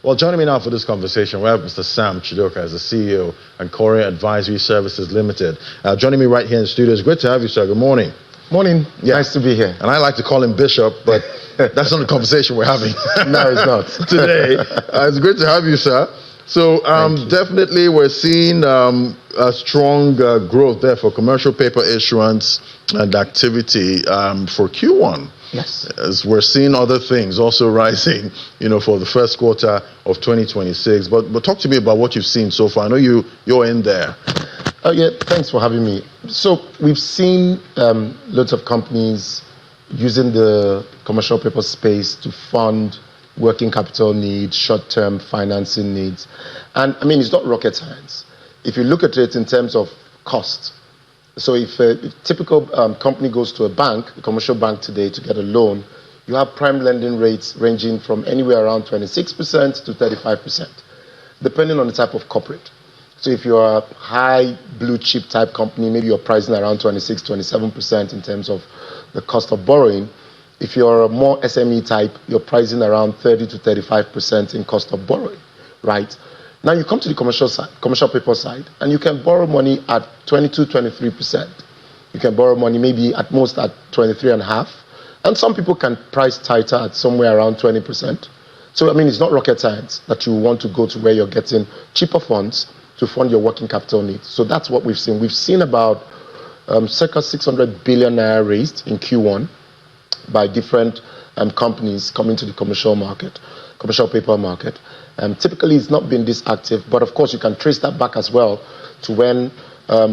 Well, joining me now for this conversation, we have Mr. Sam Chidoka as the CEO, Anchoria Advisory Services Limited. Joining me right here in the studio. It's great to have you, sir. Good morning. Morning. Yeah. Nice to be here. And I like to call him Bishop, but that's not the conversation we're having. No, it's not. Today. It's great to have you, sir. So definitely we're seeing a strong growth there for commercial paper issuance and activity for Q1. Yes. As we're seeing other things also rising, for the first quarter of 2026. But talk to me about what you've seen so far. I know you're in there. Oh yeah, thanks for having me. So we've seen loads of companies using the commercial paper space to fund working capital needs, short-term financing needs. And I mean, it's not rocket science. If you look at it in terms of cost, so if a typical company goes to a bank, a commercial bank today, to get a loan, you have prime lending rates ranging from anywhere around 26% to 35%, depending on the type of corporate. So if you're a high blue chip type company, maybe you're pricing around 26, 27% in terms of the cost of borrowing. If you're a more SME type, you're pricing around 30 to 35% in cost of borrowing, right? Now you come to the commercial paper side, and you can borrow money at 22, 23%. You can borrow money maybe at most at 23.5%. And some people can price tighter at somewhere around 20%. So, I mean, it's not rocket science that you want to go to where you're getting cheaper funds to fund your working capital needs. So that's what we've seen. We've seen about circa 600 billion naira raised in Q1 by different companies coming to the commercial paper market. Typically, it's not been this active, but of course, you can trace that back as well to when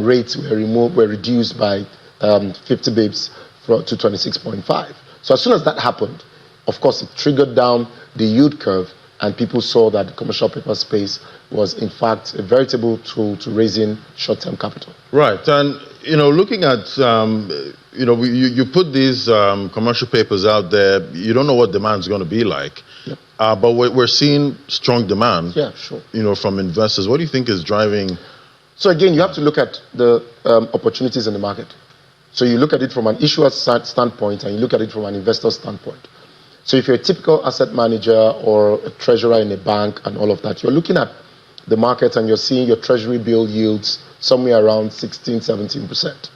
rates were reduced by 50 bips to 26.5. So as soon as that happened, of course, it triggered down the yield curve, and people saw that the commercial paper space was, in fact, a veritable tool to raising short-term capital. Right, and looking at you put these commercial papers out there. You don't know what demand's going to be like. Yep. But we're seeing strong demand. Yeah, sure. From investors. What do you think is driving? So again, you have to look at the opportunities in the market. So you look at it from an issuer standpoint, and you look at it from an investor standpoint. So if you're a typical asset manager or a treasurer in a bank and all of that, you're looking at the market and you're seeing your treasury bill yields somewhere around 16, 17%.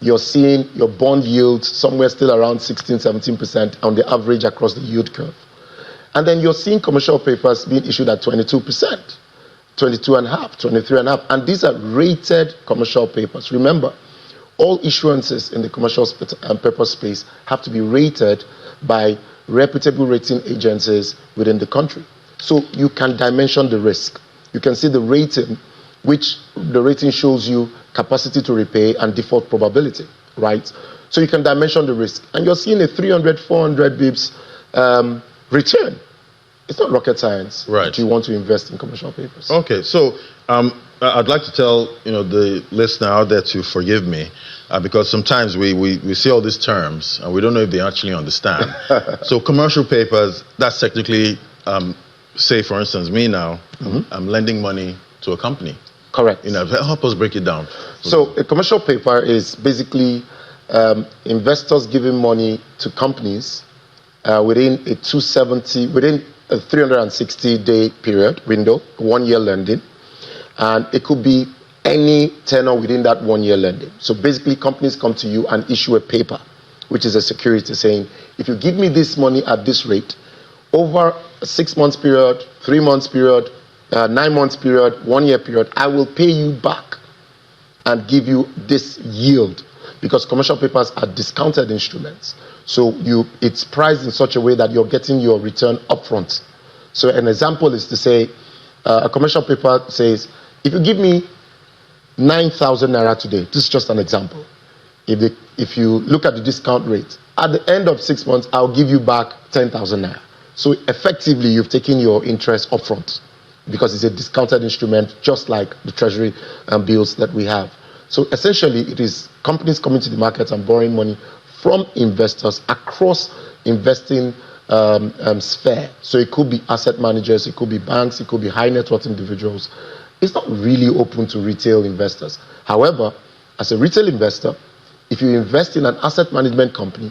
You're seeing your bond yields somewhere still around 16, 17% on the average across the yield curve. And then you're seeing commercial papers being issued at 22%, 22.5%, 23.5%. And these are rated commercial papers. Remember, all issuances in the commercial paper space have to be rated by reputable rating agencies within the country. So you can dimension the risk. You can see the rating, which the rating shows you capacity to repay and default probability, right? So you can dimension the risk. And you're seeing a 300, 400 bips return. It's not rocket science. Right. That you want to invest in commercial papers. Okay, so I'd like to tell the listener out there to forgive me because sometimes we see all these terms and we don't know if they actually understand. So commercial papers, that's technically, say for instance, me now, I'm lending money to a company. Correct. Help us break it down. So a commercial paper is basically investors giving money to companies within a 360-day period window, 1 year lending. And it could be any tenor within that 1 year lending. So basically, companies come to you and issue a paper, which is a security saying, if you give me this money at this rate, over a 6 months period, 3 months period, 9 months period, 1 year period, I will pay you back and give you this yield, because commercial papers are discounted instruments. So it's priced in such a way that you're getting your return upfront. So an example is to say, a commercial paper says, if you give me 9,000 naira today, this is just an example. If you look at the discount rate, at the end of 6 months, I'll give you back 10,000 naira. So effectively, you've taken your interest upfront because it's a discounted instrument, just like the treasury bills that we have. So essentially, it is companies coming to the market and borrowing money from investors across investing sphere. So it could be asset managers, it could be banks, it could be high net worth individuals. It's not really open to retail investors. However, as a retail investor, if you invest in an asset management company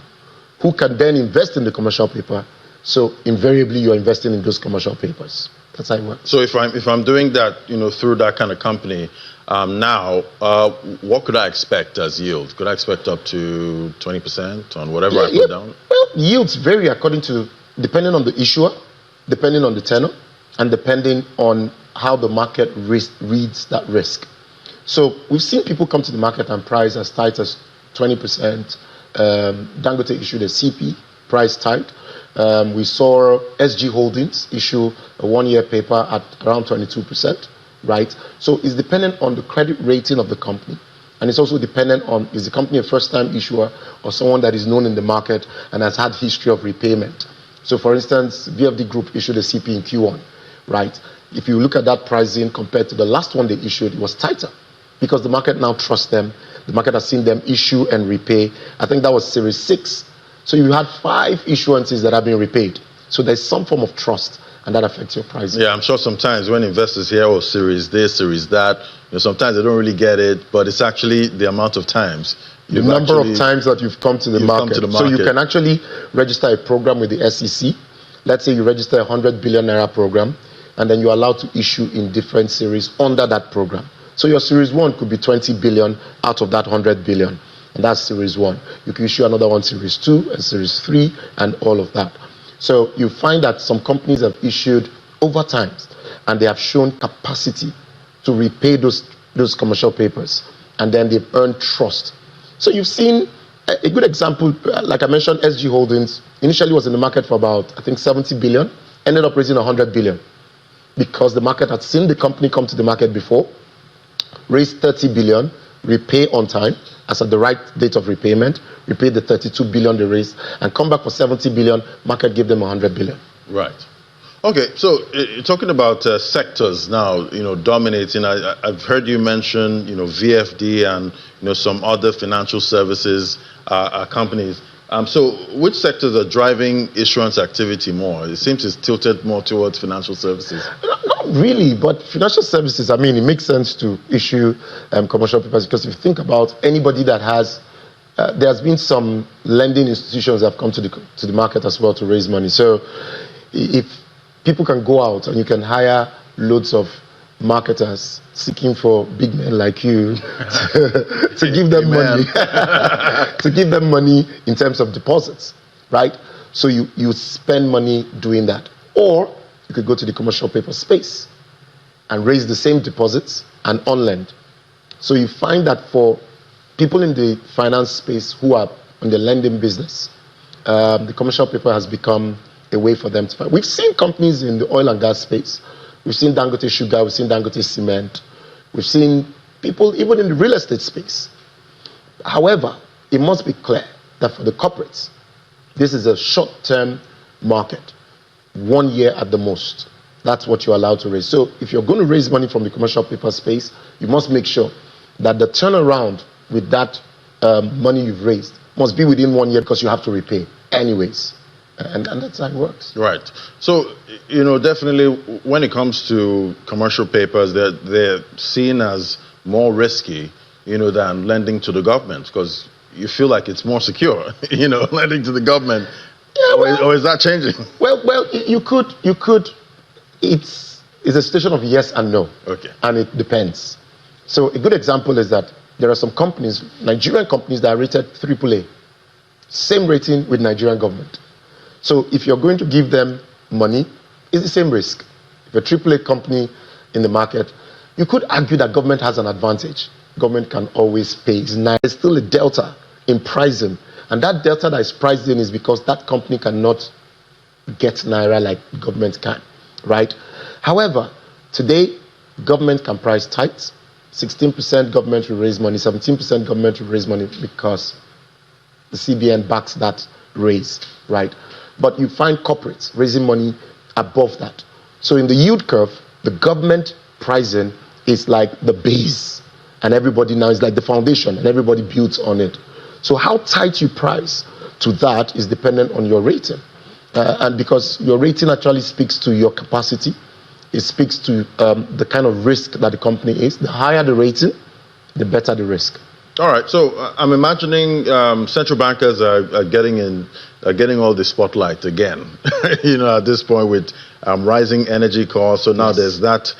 who can then invest in the commercial paper, so invariably you're investing in those commercial papers. That's how it works. So if I'm doing that, through that kind of company, now, what could I expect as yield? Could I expect up to 20% on whatever I put down? Well, yields vary depending on the issuer, depending on the tenor, and depending on how the market reads that risk. So we've seen people come to the market and price as tight as 20%. Dangote issued a CP, price tight. We saw SG Holdings issue a one-year paper at around 22%, right? So it's dependent on the credit rating of the company. And it's also dependent on, is the company a first-time issuer or someone that is known in the market and has had history of repayment? So for instance, VFD Group issued a CP in Q1, right? If you look at that pricing compared to the last one they issued, it was tighter because the market now trusts them. The market has seen them issue and repay. I think that was Series 6. So you had 5 issuances that have been repaid. So there's some form of trust, and that affects your pricing. Yeah, I'm sure sometimes when investors hear, oh, series this, series that, sometimes they don't really get it, but it's actually the amount of times. The number of times that you've come to the market. So you can actually register a program with the SEC. Let's say you register a 100 billion naira program, and then you're allowed to issue in different series under that program. So your series 1 could be 20 billion out of that 100 billion. And that's series 1. You can issue another one, series 2 and series 3 and all of that. So you find that some companies have issued over time and they have shown capacity to repay those commercial papers, and then they've earned trust. So you've seen a good example, like I mentioned, SG Holdings initially was in the market for about, I think, 70 billion, ended up raising 100 billion because the market had seen the company come to the market before, raised 30 billion, repay on time, as at the right date of repayment, repay the 32 billion they raised, and come back for 70 billion, market gave them 100 billion. Right. Okay, so talking about sectors now, dominating, I've heard you mention, VFD and, some other financial services companies. So which sectors are driving issuance activity more? It seems it's tilted more towards financial services. Not really, but financial services, it makes sense to issue commercial papers because if you think about anybody that has, there has been some lending institutions that have come to the market as well to raise money. So if people can go out and you can hire loads of marketers seeking for big men like you to give them money, to give them money in terms of deposits, right? So you spend money doing that. Or you could go to the commercial paper space and raise the same deposits and on lend. So you find that for people in the finance space who are in the lending business, the commercial paper has become a way for them to find. We've seen companies in the oil and gas space. We've seen Dangote Sugar, we've seen Dangote Cement, we've seen people even in the real estate space. However, it must be clear that for the corporates, this is a short-term market, 1 year at the most. That's what you're allowed to raise. So if you're going to raise money from the commercial paper space, you must make sure that the turnaround with that money you've raised must be within 1 year because you have to repay anyways. And that's how it works. Right. So, definitely when it comes to commercial papers, they're seen as more risky, than lending to the government because you feel like it's more secure, lending to the government. Yeah, or is that changing? Well, you could. It's a situation of yes and no. Okay. And it depends. So a good example is that there are some companies, Nigerian companies that are rated AAA, same rating with Nigerian government. So if you're going to give them money, it's the same risk. If a AAA company in the market, you could argue that government has an advantage. Government can always pay. There's still a delta in pricing. And that delta that is priced in is because that company cannot get Naira like government can, right? However, today, government can price tight. 16% government will raise money, 17% government will raise money because the CBN backs that raise, right? But you find corporates raising money above that. So in the yield curve, the government pricing is like the base, and everybody now is like the foundation, and everybody builds on it. So how tight you price to that is dependent on your rating. And because your rating actually speaks to your capacity, it speaks to the kind of risk that the company is. The higher the rating, the better the risk. All right, so I'm imagining central bankers are getting all the spotlight again. At this point with rising energy costs. So now there's that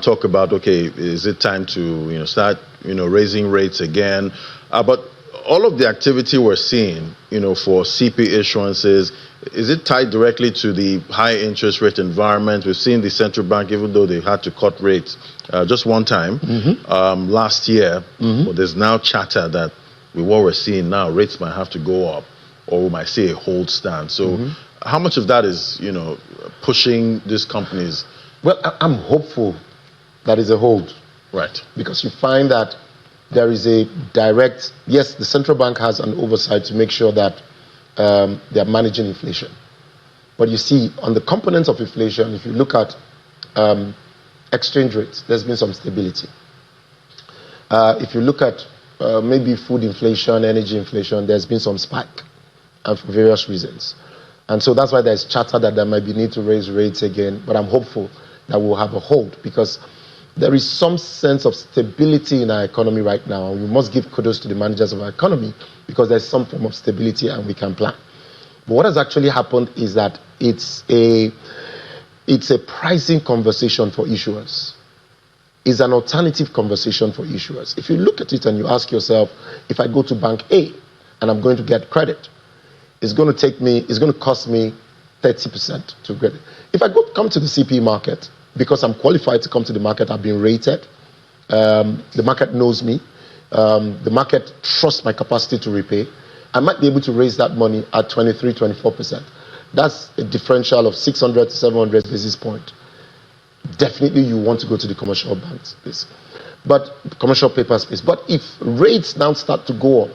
talk about, okay, is it time to start raising rates again? But all of the activity we're seeing, for CP issuances, is it tied directly to the high interest rate environment? We've seen the central bank, even though they had to cut rates just one time last year, but there's now chatter that with what we're seeing now, rates might have to go up, or we might see a hold stand. So how much of that is, pushing these companies? Well, I'm hopeful that is a hold. Right. Because you find that there is a direct, yes, the central bank has an oversight to make sure that they are managing inflation. But you see, on the components of inflation, if you look at exchange rates, there's been some stability. If you look at maybe food inflation, energy inflation, there's been some spike, and for various reasons. And so that's why there's chatter that there might be need to raise rates again, but I'm hopeful that we'll have a hold, because there is some sense of stability in our economy right now, and we must give kudos to the managers of our economy because there's some form of stability and we can plan. But what has actually happened is that it's a pricing conversation for issuers. It's an alternative conversation for issuers. If you look at it and you ask yourself, if I go to bank A and I'm going to get credit, it's going to cost me 30% to get it. If I come to the CP market, because I'm qualified to come to the market, I've been rated, the market knows me, the market trusts my capacity to repay, I might be able to raise that money at 23, 24%. That's a differential of 600 to 700 basis points. Definitely you want to go to the commercial bank space, but commercial paper space. But if rates now start to go up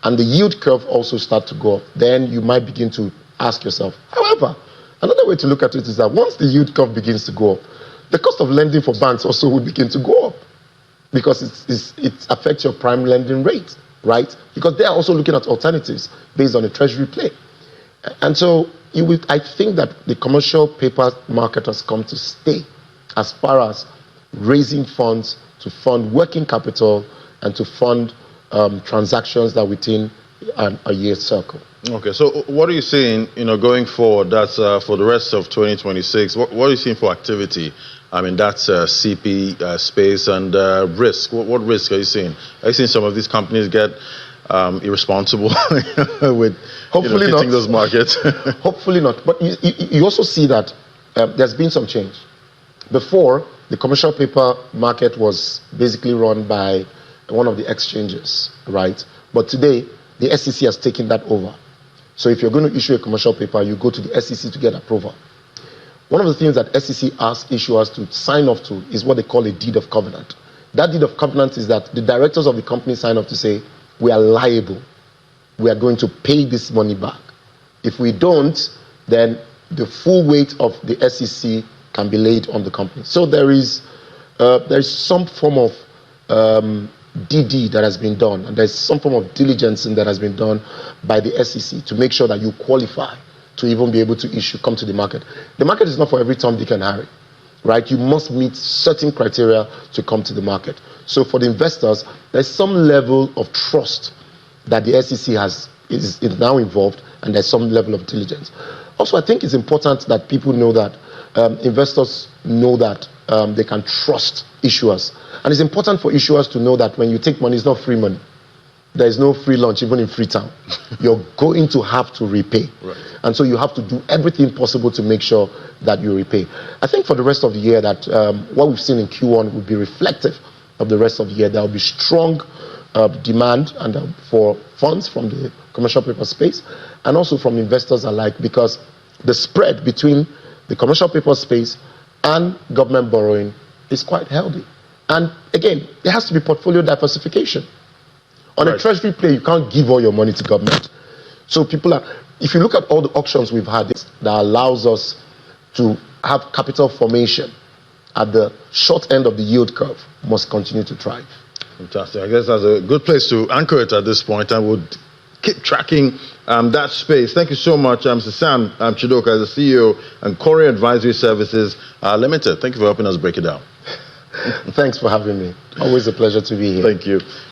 and the yield curve also start to go up, then you might begin to ask yourself. However, another way to look at it is that once the yield curve begins to go up, the cost of lending for banks also will begin to go up, because it affects your prime lending rate, right? Because they are also looking at alternatives based on a treasury play. And so I think that the commercial paper market has come to stay as far as raising funds to fund working capital and to fund transactions that within a year circle. Okay, so what are you seeing, going forward? That's for the rest of 2026. What are you seeing for activity? I mean, that's CP space and risk. What risk are you seeing? Are you seeing some of these companies get irresponsible with Hopefully hitting not. those markets? Hopefully not. But you also see that there's been some change. Before, the commercial paper market was basically run by one of the exchanges, right? But today, the SEC has taken that over. So if you're going to issue a commercial paper, you go to the SEC to get approval. One of the things that SEC asks issuers to sign off to is what they call a deed of covenant. That deed of covenant is that the directors of the company sign off to say, we are liable. We are going to pay this money back. If we don't, then the full weight of the SEC can be laid on the company. So there is some form of DD that has been done, and there's some form of diligence that has been done by the SEC to make sure that you qualify to even be able to come to the market. The market is not for every Tom, Dick, and Harry, right? You must meet certain criteria to come to the market. So for the investors, there's some level of trust that the SEC is now involved, and there's some level of diligence. Also, I think it's important that people know that investors know that they can trust issuers. And it's important for issuers to know that when you take money, it's not free money. There is no free lunch, even in Freetown. You're going to have to repay. Right. And so you have to do everything possible to make sure that you repay. I think for the rest of the year that what we've seen in Q1 will be reflective of the rest of the year. There will be strong demand and for funds from the commercial paper space and also from investors alike, because the spread between the commercial paper space and government borrowing is quite healthy. And again, there has to be portfolio diversification. On a treasury play, you can't give all your money to government. So if you look at all the auctions we've had, that allows us to have capital formation at the short end of the yield curve must continue to thrive. Fantastic. I guess that's a good place to anchor it at this point, and we'll keep tracking that space. Thank you so much, Mr. Sam Chidoka, the CEO and Anchoria Advisory Services Limited. Thank you for helping us break it down. Thanks for having me. Always a pleasure to be here. Thank you.